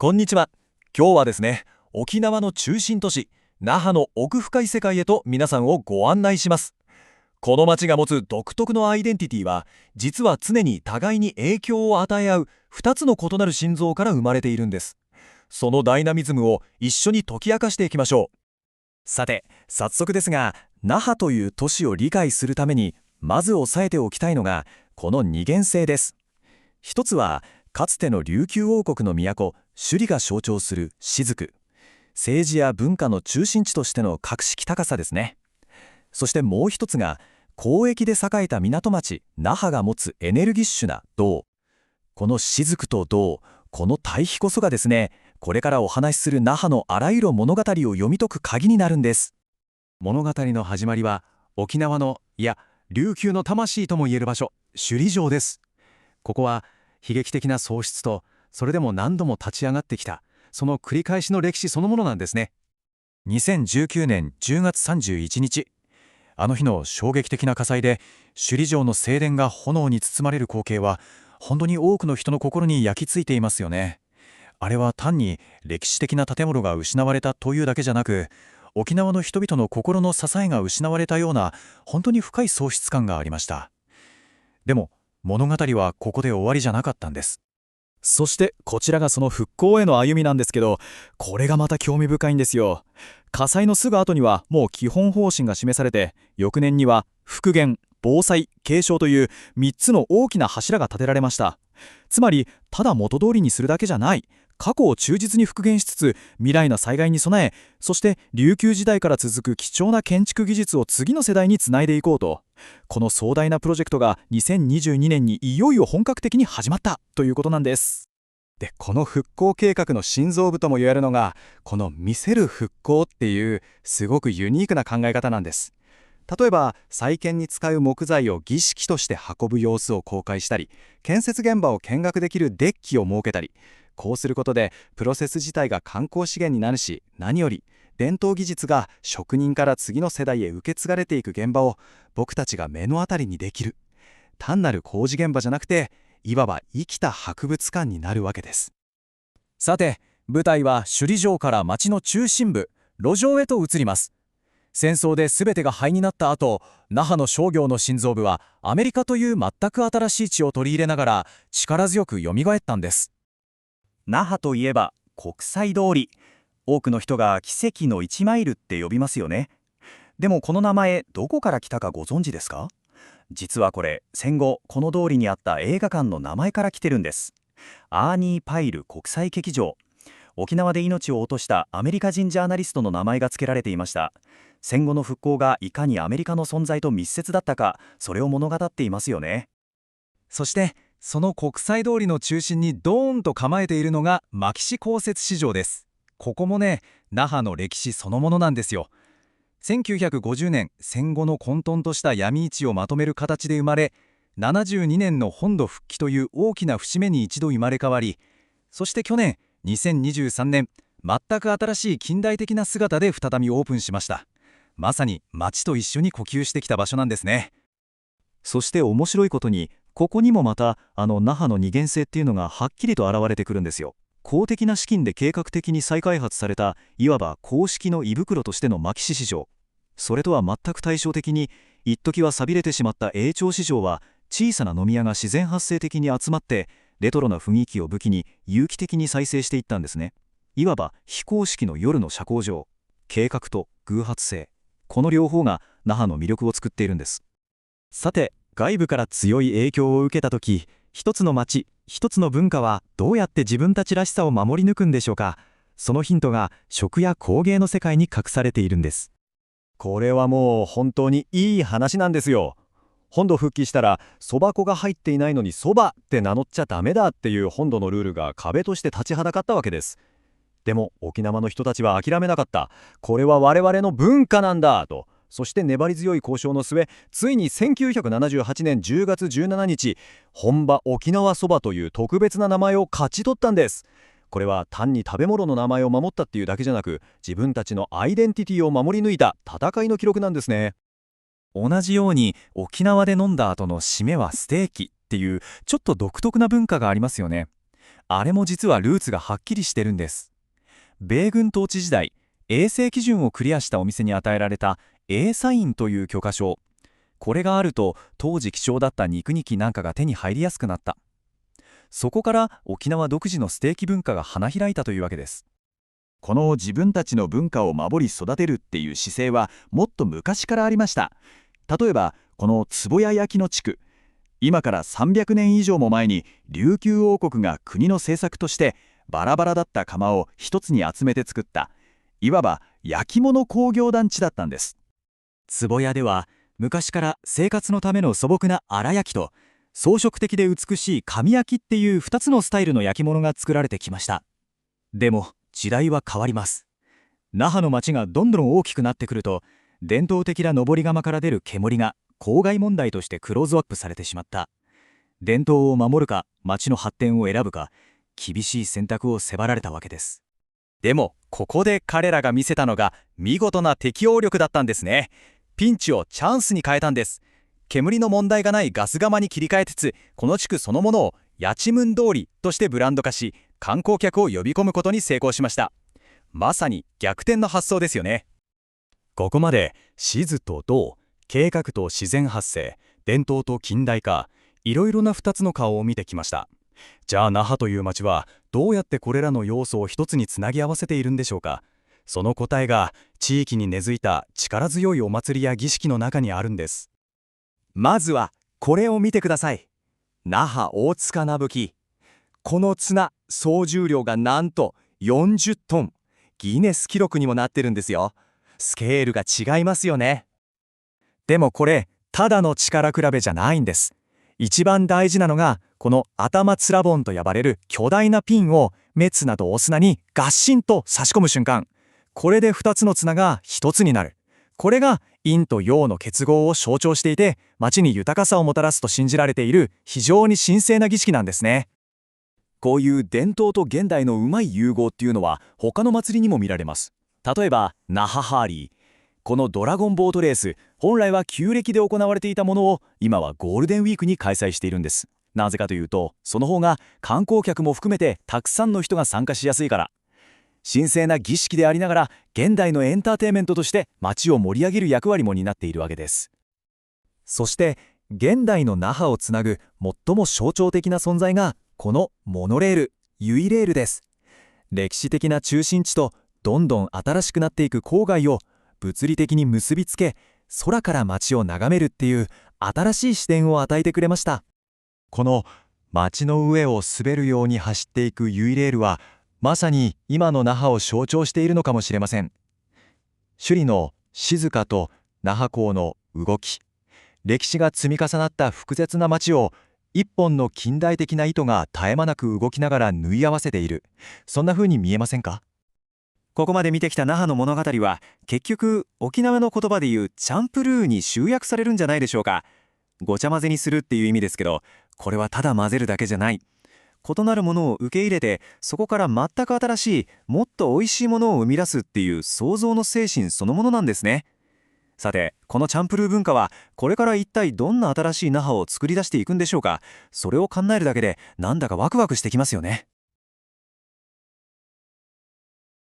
こんにちは。今日はですね、沖縄の中心都市、那覇の奥深い世界へと皆さんをご案内します。この街が持つ独特のアイデンティティは、実は常に互いに影響を与え合う2つの異なる心臓から生まれているんです。そのダイナミズムを一緒に解き明かしていきましょう。さて、早速ですが、那覇という都市を理解するために、まず押さえておきたいのが、この二元性です。一つは、かつての琉球王国の都、首里が象徴する雫。政治や文化の中心地としての格式高さですね。そしてもう一つが、交易で栄えた港町、那覇が持つエネルギッシュな銅。この雫と銅、この対比こそがですね、これからお話しする那覇のあらゆる物語を読み解く鍵になるんです。物語の始まりは、沖縄の、いや、琉球の魂ともいえる場所、首里城です。ここは、悲劇的な喪失と、それでも何度も立ち上がってきた、その繰り返しの歴史そのものなんですね。2019年10月31日、あの日の衝撃的な火災で、首里城の正殿が炎に包まれる光景は、本当に多くの人の心に焼き付いていますよね。あれは単に歴史的な建物が失われたというだけじゃなく、沖縄の人々の心の支えが失われたような、本当に深い喪失感がありました。でも、物語はここで終わりじゃなかったんです。そしてこちらがその復興への歩みなんですけど、これがまた興味深いんですよ。火災のすぐ後にはもう基本方針が示されて、翌年には復元、防災、継承という3つの大きな柱が立てられました。つまり、ただ元通りにするだけじゃない、過去を忠実に復元しつつ、未来の災害に備え、そして琉球時代から続く貴重な建築技術を次の世代につないでいこうと。この壮大なプロジェクトが2022年にいよいよ本格的に始まったということなんです。で、この復興計画の心臓部とも言えるのが、この見せる復興っていうすごくユニークな考え方なんです。例えば、再建に使う木材を儀式として運ぶ様子を公開したり、建設現場を見学できるデッキを設けたり、こうすることでプロセス自体が観光資源になるし、何より伝統技術が職人から次の世代へ受け継がれていく現場を僕たちが目の当たりにできる。単なる工事現場じゃなくて、いわば生きた博物館になるわけです。さて、舞台は首里城から町の中心部、路上へと移ります。戦争で全てが灰になった後、那覇の商業の心臓部はアメリカという全く新しい地を取り入れながら力強く蘇ったんです。那覇といえば国際通り。多くの人が奇跡の1マイルって呼びますよね。でもこの名前どこから来たかご存知ですか？実はこれ戦後この通りにあった映画館の名前から来てるんです。アーニー・パイル国際劇場。沖縄で命を落としたアメリカ人ジャーナリストの名前が付けられていました。戦後の復興がいかにアメリカの存在と密接だったか、それを物語っていますよね。そしてその国際通りの中心にドーンと構えているのが牧志公設市場です。ここもね、那覇の歴史そのものなんですよ。1950年、戦後の混沌とした闇市をまとめる形で生まれ、72年の本土復帰という大きな節目に一度生まれ変わり、そして去年、2023年、全く新しい近代的な姿で再びオープンしました。まさに街と一緒に呼吸してきた場所なんですね。そして面白いことに、ここにもまた那覇の二元性っていうのがはっきりと現れてくるんですよ。公的な資金で計画的に再開発された、いわば公式の胃袋としての牧志市場。それとは全く対照的に、一時は寂れてしまった永町市場は、小さな飲み屋が自然発生的に集まって、レトロな雰囲気を武器に有機的に再生していったんですね。いわば非公式の夜の社交場。計画と偶発性。この両方が那覇の魅力を作っているんです。さて、外部から強い影響を受けたとき、一つの町、一つの文化はどうやって自分たちらしさを守り抜くんでしょうか。そのヒントが食や工芸の世界に隠されているんです。これはもう本当にいい話なんですよ。本土復帰したらそば粉が入っていないのにそばって名乗っちゃダメだっていう本土のルールが壁として立ちはだかったわけです。でも沖縄の人たちは諦めなかった。これは我々の文化なんだと。そして粘り強い交渉の末、ついに1978年10月17日、本場沖縄そばという特別な名前を勝ち取ったんです。これは単に食べ物の名前を守ったっていうだけじゃなく、自分たちのアイデンティティを守り抜いた戦いの記録なんですね。同じように沖縄で飲んだ後の締めはステーキっていうちょっと独特な文化がありますよね。あれも実はルーツがはっきりしてるんです。米軍統治時代、衛生基準をクリアしたお店に与えられた A サインという許可証。これがあると当時希少だった肉肉なんかが手に入りやすくなった。そこから沖縄独自のステーキ文化が花開いたというわけです。この自分たちの文化を守り育てるっていう姿勢はもっと昔からありました。例えばこの壺屋焼きの地区、今から300年以上も前に琉球王国が国の政策としてバラバラだった窯を一つに集めて作った、いわば焼き物工業団地だったんです。壺屋では昔から生活のための素朴な荒焼きと装飾的で美しい紙焼きっていう2つのスタイルの焼き物が作られてきました。でも時代は変わります。那覇の町がどんどん大きくなってくると、伝統的な登り窯から出る煙が公害問題としてクローズアップされてしまった。伝統を守るか町の発展を選ぶか、厳しい選択を迫られたわけです。でもここで彼らが見せたのが見事な適応力だったんですね。ピンチをチャンスに変えたんです。煙の問題がないガス窯に切り替えつつ、この地区そのものをやちむん通りとしてブランド化し、観光客を呼び込むことに成功しました。まさに逆転の発想ですよね。ここまで静と動、計画と自然発生、伝統と近代化、いろいろな2つの顔を見てきました。じゃあ那覇という町はどうやってこれらの要素を一つにつなぎ合わせているんでしょうか。その答えが地域に根付いた力強いお祭りや儀式の中にあるんです。まずはこれを見てください。那覇大塚なぶき。この綱、総重量がなんと40トン。ギネス記録にもなってるんですよ。スケールが違いますよね。でもこれただの力比べじゃないんです。一番大事なのがこの頭つら盆と呼ばれる巨大なピンをメツなどお砂にガッシンと差し込む瞬間、これで2つの綱が1つになる。これが陰と陽の結合を象徴していて、町に豊かさをもたらすと信じられている非常に神聖な儀式なんですね。こういう伝統と現代のうまい融合っていうのは他の祭りにも見られます。例えば那覇ハーリー。このドラゴンボートレース、本来は旧暦で行われていたものを今はゴールデンウィークに開催しているんです。なぜかというと、その方が観光客も含めてたくさんの人が参加しやすいから。神聖な儀式でありながら現代のエンターテインメントとして街を盛り上げる役割も担っているわけです。そして現代の那覇をつなぐ最も象徴的な存在がこのモノレール、ユイレールです。歴史的な中心地とどんどん新しくなっていく郊外を物理的に結びつけ、空から街を眺めるっていう新しい視点を与えてくれました。この街の上を滑るように走っていくユイレールはまさに今の那覇を象徴しているのかもしれません。首里の静かと那覇港の動き、歴史が積み重なった複雑な街を一本の近代的な糸が絶え間なく動きながら縫い合わせている、そんな風に見えませんか。ここまで見てきた那覇の物語は結局沖縄の言葉でいうチャンプルーに集約されるんじゃないでしょうか。ごちゃ混ぜにするっていう意味ですけど、これはただ混ぜるだけじゃない。異なるものを受け入れて、そこから全く新しいもっと美味しいものを生み出すっていう創造の精神そのものなんですね。さてこのチャンプルー文化はこれから一体どんな新しい那覇を作り出していくんでしょうか。それを考えるだけでなんだかワクワクしてきますよね。